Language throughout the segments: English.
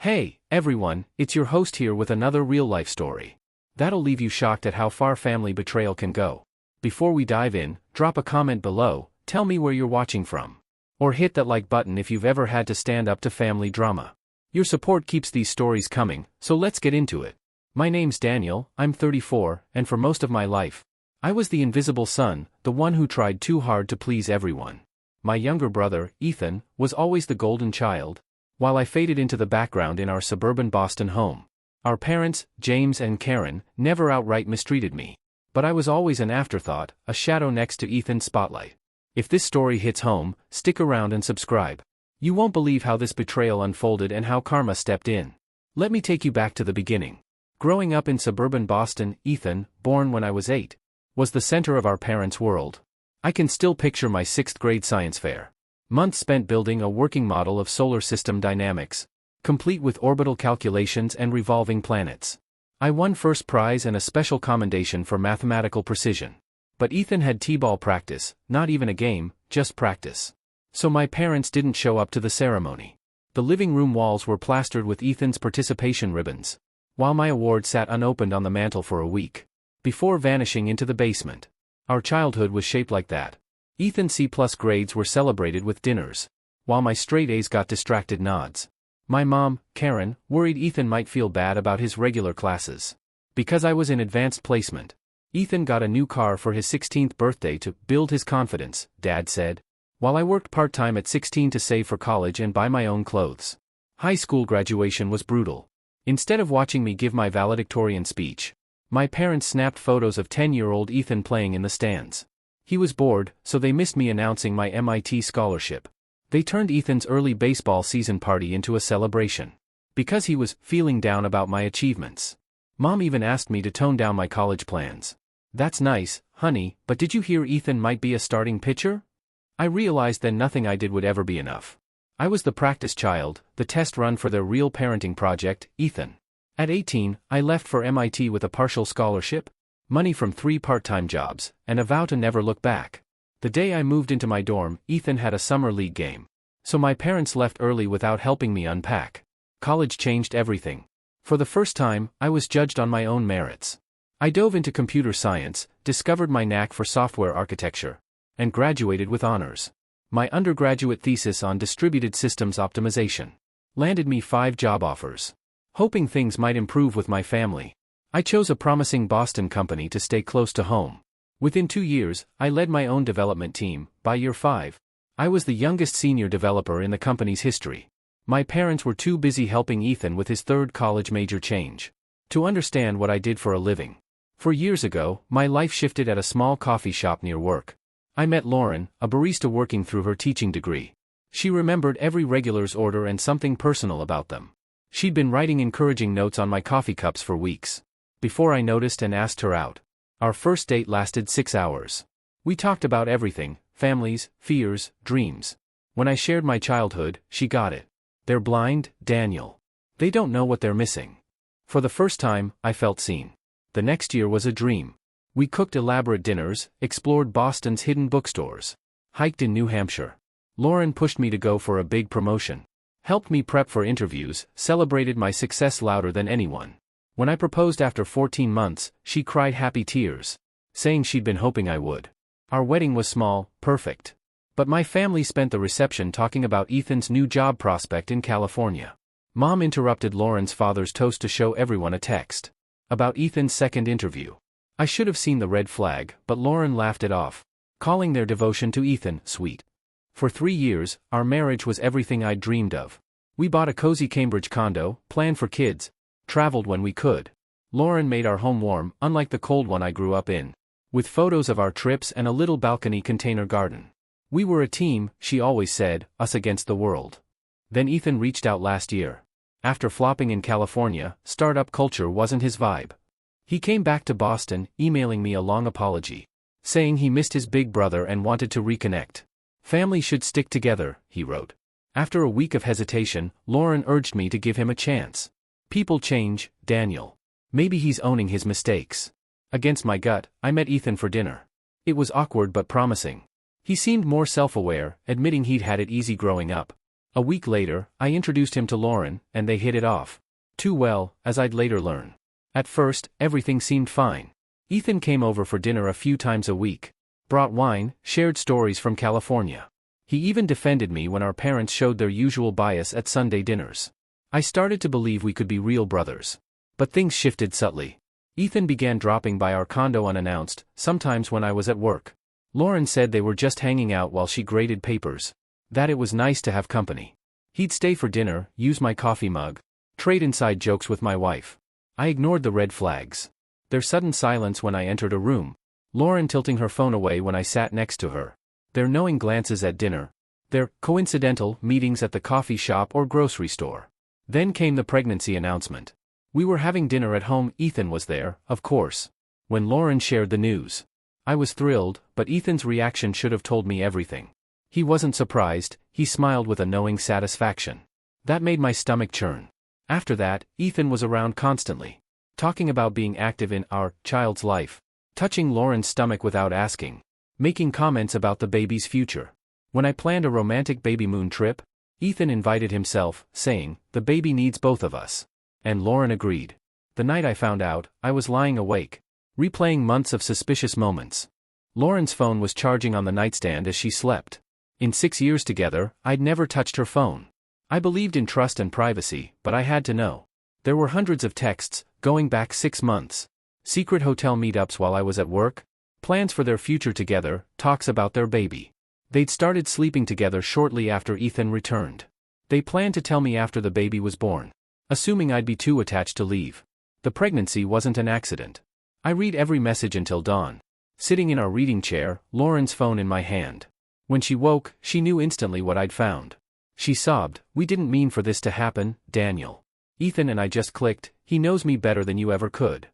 Hey, everyone, it's your host here with another real-life story. That'll leave you shocked at how far family betrayal can go. Before we dive in, drop a comment below, tell me where you're watching from. Or hit that like button if you've ever had to stand up to family drama. Your support keeps these stories coming, so let's get into it. My name's Daniel, I'm 34, and for most of my life, I was the invisible son, the one who tried too hard to please everyone. My younger brother, Ethan, was always the golden child, while I faded into the background in our suburban Boston home. Our parents, James and Karen, never outright mistreated me. But I was always an afterthought, a shadow next to Ethan's spotlight. If this story hits home, stick around and subscribe. You won't believe how this betrayal unfolded and how karma stepped in. Let me take you back to the beginning. Growing up in suburban Boston, Ethan, born when I was 8, was the center of our parents' world. I can still picture my 6th grade science fair. Months spent building a working model of solar system dynamics, complete with orbital calculations and revolving planets. I won first prize and a special commendation for mathematical precision. But Ethan had t-ball practice, not even a game, just practice. So my parents didn't show up to the ceremony. The living room walls were plastered with Ethan's participation ribbons, while my award sat unopened on the mantel for a week, before vanishing into the basement. Our childhood was shaped like that. Ethan's C+ grades were celebrated with dinners, while my straight A's got distracted nods. My mom, Karen, worried Ethan might feel bad about his regular classes. Because I was in advanced placement, Ethan got a new car for his 16th birthday to build his confidence, Dad said, while I worked part-time at 16 to save for college and buy my own clothes. High school graduation was brutal. Instead of watching me give my valedictorian speech, my parents snapped photos of 10-year-old Ethan playing in the stands. He was bored, so they missed me announcing my MIT scholarship. They turned Ethan's early baseball season party into a celebration, because he was feeling down about my achievements. Mom even asked me to tone down my college plans. That's nice, honey, but did you hear Ethan might be a starting pitcher? I realized then nothing I did would ever be enough. I was the practice child, the test run for their real parenting project, Ethan. At 18, I left for MIT with a partial scholarship, money from 3 part-time jobs, and a vow to never look back. The day I moved into my dorm, Ethan had a summer league game. So my parents left early without helping me unpack. College changed everything. For the first time, I was judged on my own merits. I dove into computer science, discovered my knack for software architecture, and graduated with honors. My undergraduate thesis on distributed systems optimization landed me 5 job offers. Hoping things might improve with my family, I chose a promising Boston company to stay close to home. Within 2 years, I led my own development team. By year 5, I was the youngest senior developer in the company's history. My parents were too busy helping Ethan with his 3rd college major change to understand what I did for a living. 4 years ago, my life shifted at a small coffee shop near work. I met Lauren, a barista working through her teaching degree. She remembered every regular's order and something personal about them. She'd been writing encouraging notes on my coffee cups for weeks, before I noticed and asked her out. Our first date lasted 6 hours. We talked about everything, families, fears, dreams. When I shared my childhood, she got it. They're blind, Daniel. They don't know what they're missing. For the first time, I felt seen. The next year was a dream. We cooked elaborate dinners, explored Boston's hidden bookstores, hiked in New Hampshire. Lauren pushed me to go for a big promotion, helped me prep for interviews, celebrated my success louder than anyone. When I proposed after 14 months, she cried happy tears, saying she'd been hoping I would. Our wedding was small, perfect. But my family spent the reception talking about Ethan's new job prospect in California. Mom interrupted Lauren's father's toast to show everyone a text about Ethan's 2nd interview. I should have seen the red flag, but Lauren laughed it off, calling their devotion to Ethan sweet. For 3 years, our marriage was everything I'd dreamed of. We bought a cozy Cambridge condo, planned for kids, traveled when we could. Lauren made our home warm, unlike the cold one I grew up in, with photos of our trips and a little balcony container garden. We were a team, she always said, us against the world. Then Ethan reached out last year. After flopping in California, startup culture wasn't his vibe. He came back to Boston, emailing me a long apology, saying he missed his big brother and wanted to reconnect. Family should stick together, he wrote. After a week of hesitation, Lauren urged me to give him a chance. People change, Daniel. Maybe he's owning his mistakes. Against my gut, I met Ethan for dinner. It was awkward but promising. He seemed more self-aware, admitting he'd had it easy growing up. A week later, I introduced him to Lauren, and they hit it off. Too well, as I'd later learn. At first, everything seemed fine. Ethan came over for dinner a few times a week. Brought wine, shared stories from California. He even defended me when our parents showed their usual bias at Sunday dinners. I started to believe we could be real brothers. But things shifted subtly. Ethan began dropping by our condo unannounced, sometimes when I was at work. Lauren said they were just hanging out while she graded papers. That it was nice to have company. He'd stay for dinner, use my coffee mug, trade inside jokes with my wife. I ignored the red flags. Their sudden silence when I entered a room. Lauren tilting her phone away when I sat next to her. Their knowing glances at dinner. Their coincidental meetings at the coffee shop or grocery store. Then came the pregnancy announcement. We were having dinner at home. Ethan was there, of course. When Lauren shared the news. I was thrilled, but Ethan's reaction should have told me everything. He wasn't surprised, he smiled with a knowing satisfaction. That made my stomach churn. After that, Ethan was around constantly. Talking about being active in our child's life. Touching Lauren's stomach without asking. Making comments about the baby's future. When I planned a romantic baby moon trip, Ethan invited himself, saying, "The baby needs both of us." And Lauren agreed. The night I found out, I was lying awake, replaying months of suspicious moments. Lauren's phone was charging on the nightstand as she slept. In 6 years together, I'd never touched her phone. I believed in trust and privacy, but I had to know. There were hundreds of texts, going back 6 months. Secret hotel meetups while I was at work. Plans for their future together, talks about their baby. They'd started sleeping together shortly after Ethan returned. They planned to tell me after the baby was born. Assuming I'd be too attached to leave. The pregnancy wasn't an accident. I read every message until dawn. Sitting in our reading chair, Lauren's phone in my hand. When she woke, she knew instantly what I'd found. She sobbed, "We didn't mean for this to happen, Daniel. Ethan and I just clicked, he knows me better than you ever could."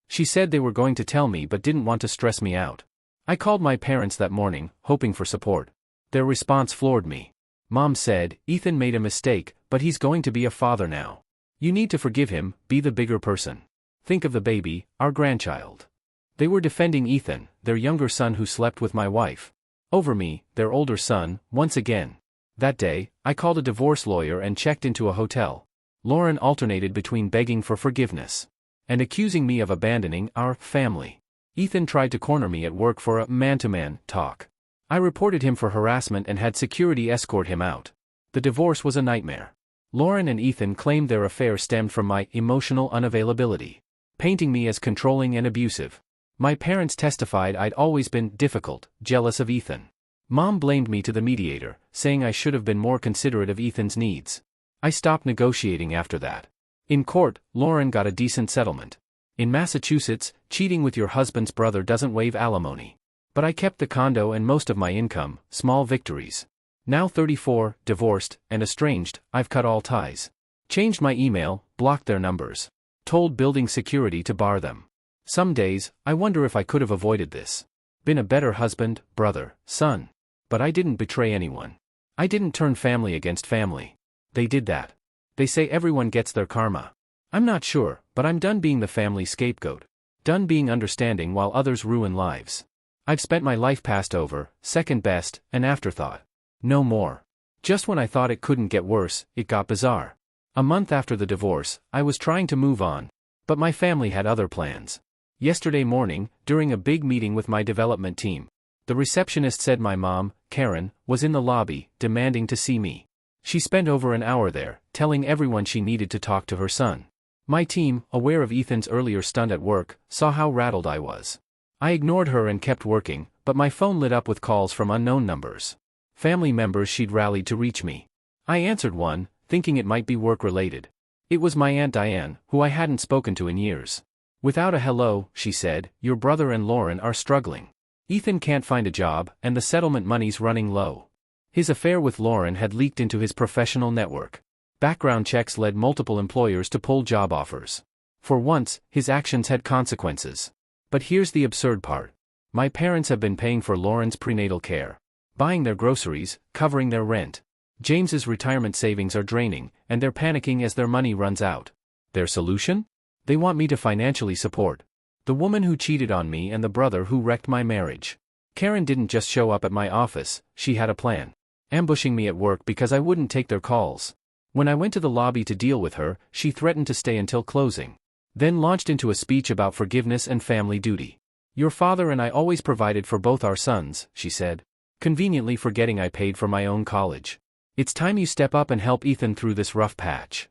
She said they were going to tell me but didn't want to stress me out. I called my parents that morning, hoping for support. Their response floored me. Mom said, "Ethan made a mistake, but he's going to be a father now. You need to forgive him, be the bigger person. Think of the baby, our grandchild." They were defending Ethan, their younger son who slept with my wife. Over me, their older son, once again. That day, I called a divorce lawyer and checked into a hotel. Lauren alternated between begging for forgiveness and accusing me of abandoning our family. Ethan tried to corner me at work for a man-to-man talk. I reported him for harassment and had security escort him out. The divorce was a nightmare. Lauren and Ethan claimed their affair stemmed from my emotional unavailability, painting me as controlling and abusive. My parents testified I'd always been difficult, jealous of Ethan. Mom blamed me to the mediator, saying I should have been more considerate of Ethan's needs. I stopped negotiating after that. In court, Lauren got a decent settlement. In Massachusetts, cheating with your husband's brother doesn't waive alimony. But I kept the condo and most of my income, small victories. Now 34, divorced, and estranged, I've cut all ties. Changed my email, blocked their numbers. Told building security to bar them. Some days, I wonder if I could have avoided this. Been a better husband, brother, son. But I didn't betray anyone. I didn't turn family against family. They did that. They say everyone gets their karma. I'm not sure, but I'm done being the family scapegoat. Done being understanding while others ruin lives. I've spent my life passed over, second best, an afterthought. No more. Just when I thought it couldn't get worse, it got bizarre. A month after the divorce, I was trying to move on. But my family had other plans. Yesterday morning, during a big meeting with my development team, the receptionist said my mom, Karen, was in the lobby, demanding to see me. She spent over an hour there, telling everyone she needed to talk to her son. My team, aware of Ethan's earlier stunt at work, saw how rattled I was. I ignored her and kept working, but my phone lit up with calls from unknown numbers. Family members she'd rallied to reach me. I answered one, thinking it might be work-related. It was my Aunt Diane, who I hadn't spoken to in years. Without a hello, she said, "Your brother and Lauren are struggling. Ethan can't find a job, and the settlement money's running low." His affair with Lauren had leaked into his professional network. Background checks led multiple employers to pull job offers. For once, his actions had consequences. But here's the absurd part. My parents have been paying for Lauren's prenatal care. Buying their groceries, covering their rent. James's retirement savings are draining, and they're panicking as their money runs out. Their solution? They want me to financially support the woman who cheated on me and the brother who wrecked my marriage. Karen didn't just show up at my office, she had a plan. ambushing me at work because I wouldn't take their calls. When I went to the lobby to deal with her, she threatened to stay until closing. Then launched into a speech about forgiveness and family duty. Your father and I always provided for both our sons, she said, conveniently forgetting I paid for my own college. It's time you step up and help Ethan through this rough patch.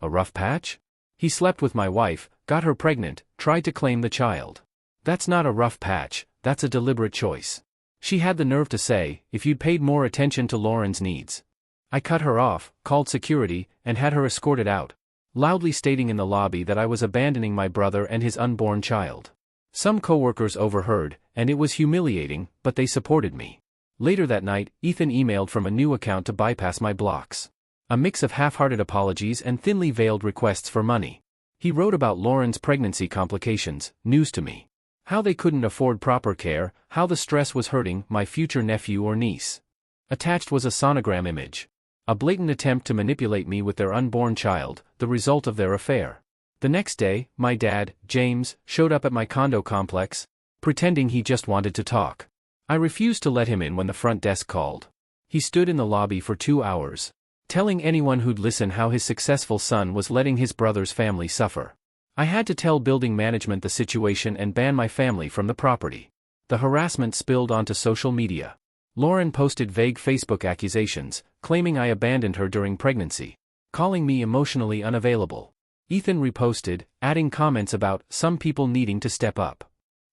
A rough patch? He slept with my wife, got her pregnant, tried to claim the child. That's not a rough patch, that's a deliberate choice. She had the nerve to say, if you'd paid more attention to Lauren's needs. I cut her off, called security, and had her escorted out, loudly stating in the lobby that I was abandoning my brother and his unborn child. Some coworkers overheard, and it was humiliating, but they supported me. Later that night, Ethan emailed from a new account to bypass my blocks. A mix of half-hearted apologies and thinly veiled requests for money. He wrote about Lauren's pregnancy complications, news to me. How they couldn't afford proper care, how the stress was hurting my future nephew or niece. Attached was a sonogram image. A blatant attempt to manipulate me with their unborn child, the result of their affair. The next day, my dad, James, showed up at my condo complex, pretending he just wanted to talk. I refused to let him in when the front desk called. He stood in the lobby for 2 hours, telling anyone who'd listen how his successful son was letting his brother's family suffer. I had to tell building management the situation and ban my family from the property. The harassment spilled onto social media. Lauren posted vague Facebook accusations, claiming I abandoned her during pregnancy, calling me emotionally unavailable. Ethan reposted, adding comments about some people needing to step up.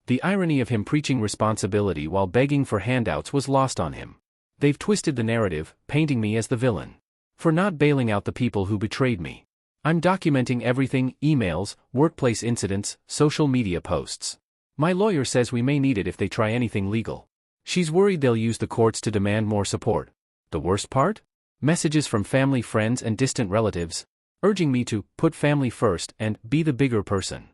The irony of him preaching responsibility while begging for handouts was lost on him. They've twisted the narrative, painting me as the villain. For not bailing out the people who betrayed me. I'm documenting everything, emails, workplace incidents, social media posts. My lawyer says we may need it if they try anything legal. She's worried they'll use the courts to demand more support. The worst part? Messages from family, friends and distant relatives, urging me to put family first and be the bigger person.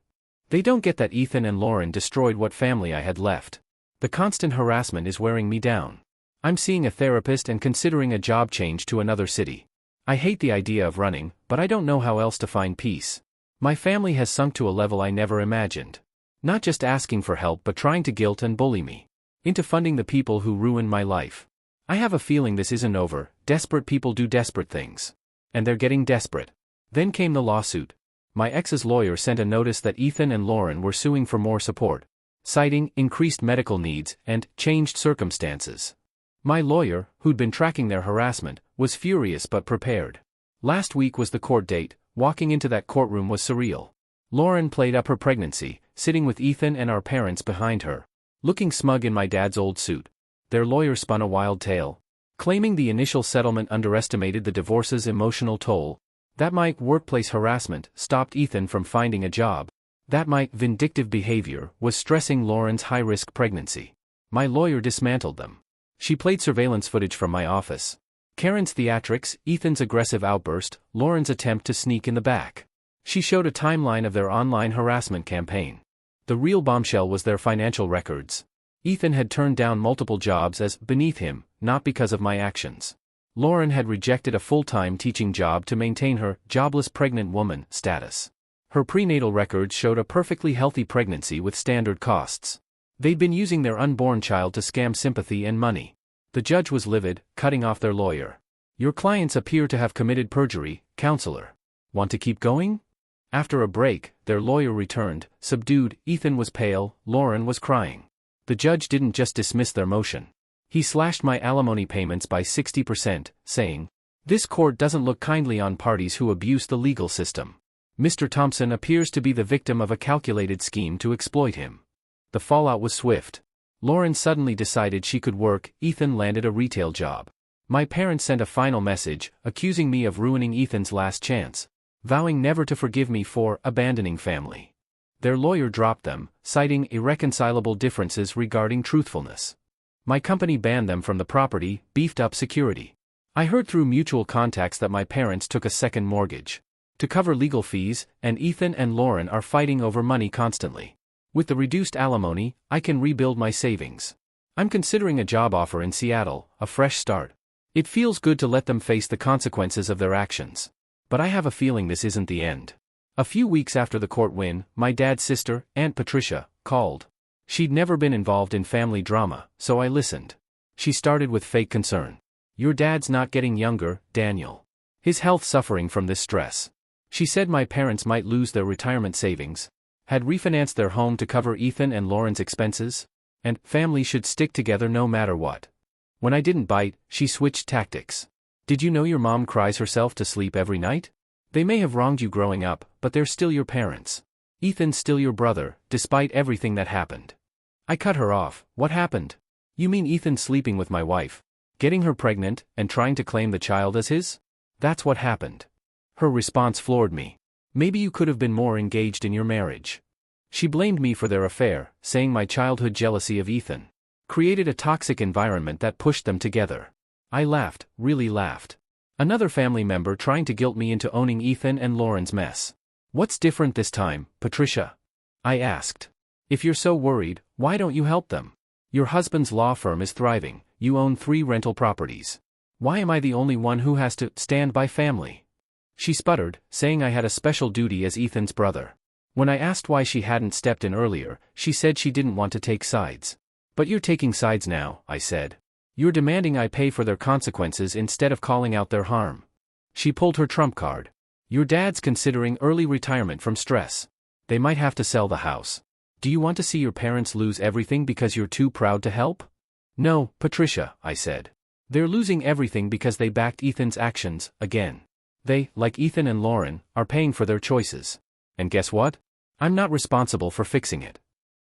They don't get that Ethan and Lauren destroyed what family I had left. The constant harassment is wearing me down. I'm seeing a therapist and considering a job change to another city. I hate the idea of running, but I don't know how else to find peace. My family has sunk to a level I never imagined. Not just asking for help but trying to guilt and bully me into funding the people who ruined my life. I have a feeling this isn't over. Desperate people do desperate things. And they're getting desperate. Then came the lawsuit. My ex's lawyer sent a notice that Ethan and Lauren were suing for more support, citing increased medical needs and changed circumstances. My lawyer, who'd been tracking their harassment, was furious but prepared. Last week was the court date. Walking into that courtroom was surreal. Lauren played up her pregnancy, sitting with Ethan and our parents behind her, looking smug in my dad's old suit. Their lawyer spun a wild tale, claiming the initial settlement underestimated the divorce's emotional toll, that my workplace harassment stopped Ethan from finding a job, that my vindictive behavior was stressing Lauren's high-risk pregnancy. My lawyer dismantled them. She played surveillance footage from my office. Karen's theatrics, Ethan's aggressive outburst, Lauren's attempt to sneak in the back. She showed a timeline of their online harassment campaign. The real bombshell was their financial records. Ethan had turned down multiple jobs as beneath him, not because of my actions. Lauren had rejected a full-time teaching job to maintain her jobless pregnant woman status. Her prenatal records showed a perfectly healthy pregnancy with standard costs. They'd been using their unborn child to scam sympathy and money. The judge was livid, cutting off their lawyer. Your clients appear to have committed perjury, counselor. Want to keep going? After a break, their lawyer returned, subdued. Ethan was pale, Lauren was crying. The judge didn't just dismiss their motion. He slashed my alimony payments by 60%, saying, "This court doesn't look kindly on parties who abuse the legal system. Mr. Thompson appears to be the victim of a calculated scheme to exploit him." The fallout was swift. Lauren suddenly decided she could work. Ethan landed a retail job. My parents sent a final message, accusing me of ruining Ethan's last chance, vowing never to forgive me for abandoning family. Their lawyer dropped them, citing irreconcilable differences regarding truthfulness. My company banned them from the property, beefed up security. I heard through mutual contacts that my parents took a second mortgage to cover legal fees, and Ethan and Lauren are fighting over money constantly. With the reduced alimony, I can rebuild my savings. I'm considering a job offer in Seattle, a fresh start. It feels good to let them face the consequences of their actions. But I have a feeling this isn't the end. A few weeks after the court win, my dad's sister, Aunt Patricia, called. She'd never been involved in family drama, so I listened. She started with fake concern. Your dad's not getting younger, Daniel. His health suffering from this stress. She said my parents might lose their retirement savings, had refinanced their home to cover Ethan and Lauren's expenses, and family should stick together no matter what. When I didn't bite, she switched tactics. Did you know your mom cries herself to sleep every night? They may have wronged you growing up, but they're still your parents. Ethan's still your brother, despite everything that happened. I cut her off. What happened? You mean Ethan sleeping with my wife, getting her pregnant, and trying to claim the child as his? That's what happened. Her response floored me. Maybe you could have been more engaged in your marriage. She blamed me for their affair, saying my childhood jealousy of Ethan created a toxic environment that pushed them together. I laughed, really laughed. Another family member trying to guilt me into owning Ethan and Lauren's mess. What's different this time, Patricia? I asked. If you're so worried, why don't you help them? Your husband's law firm is thriving, you own 3 rental properties. Why am I the only one who has to stand by family? She sputtered, saying I had a special duty as Ethan's brother. When I asked why she hadn't stepped in earlier, she said she didn't want to take sides. But you're taking sides now, I said. You're demanding I pay for their consequences instead of calling out their harm. She pulled her trump card. Your dad's considering early retirement from stress. They might have to sell the house. Do you want to see your parents lose everything because you're too proud to help? No, Patricia, I said. They're losing everything because they backed Ethan's actions, again. They, like Ethan and Lauren, are paying for their choices. And guess what? I'm not responsible for fixing it.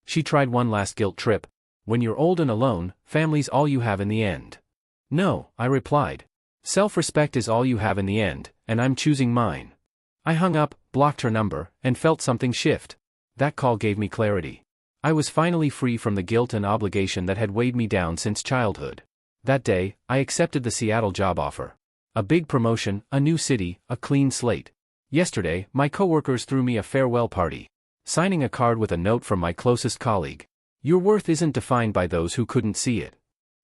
She tried one last guilt trip. When you're old and alone, family's all you have in the end. No, I replied. Self-respect is all you have in the end, and I'm choosing mine. I hung up, blocked her number, and felt something shift. That call gave me clarity. I was finally free from the guilt and obligation that had weighed me down since childhood. That day, I accepted the Seattle job offer. A big promotion, a new city, a clean slate. Yesterday, my coworkers threw me a farewell party, signing a card with a note from my closest colleague. Your worth isn't defined by those who couldn't see it.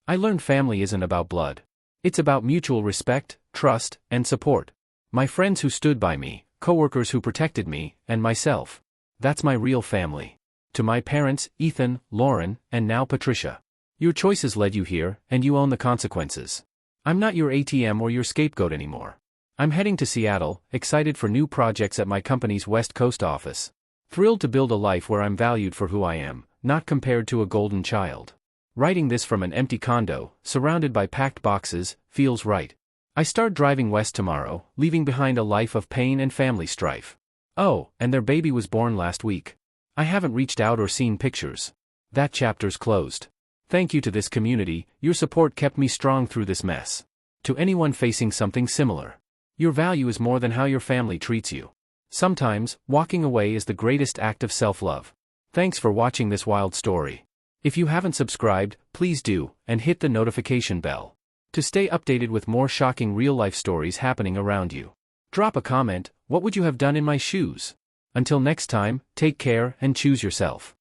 I learned family isn't about blood. It's about mutual respect, trust, and support. My friends who stood by me, coworkers who protected me, and myself. That's my real family. To my parents, Ethan, Lauren, and now Patricia. Your choices led you here, and you own the consequences. I'm not your ATM or your scapegoat anymore. I'm heading to Seattle, excited for new projects at my company's West Coast office. Thrilled to build a life where I'm valued for who I am, not compared to a golden child. Writing this from an empty condo, surrounded by packed boxes, feels right. I start driving west tomorrow, leaving behind a life of pain and family strife. Oh, and their baby was born last week. I haven't reached out or seen pictures. That chapter's closed. Thank you to this community, your support kept me strong through this mess. To anyone facing something similar, your value is more than how your family treats you. Sometimes, walking away is the greatest act of self-love. Thanks for watching this wild story. If you haven't subscribed, please do, and hit the notification bell to stay updated with more shocking real-life stories happening around you. Drop a comment, what would you have done in my shoes? Until next time, take care and choose yourself.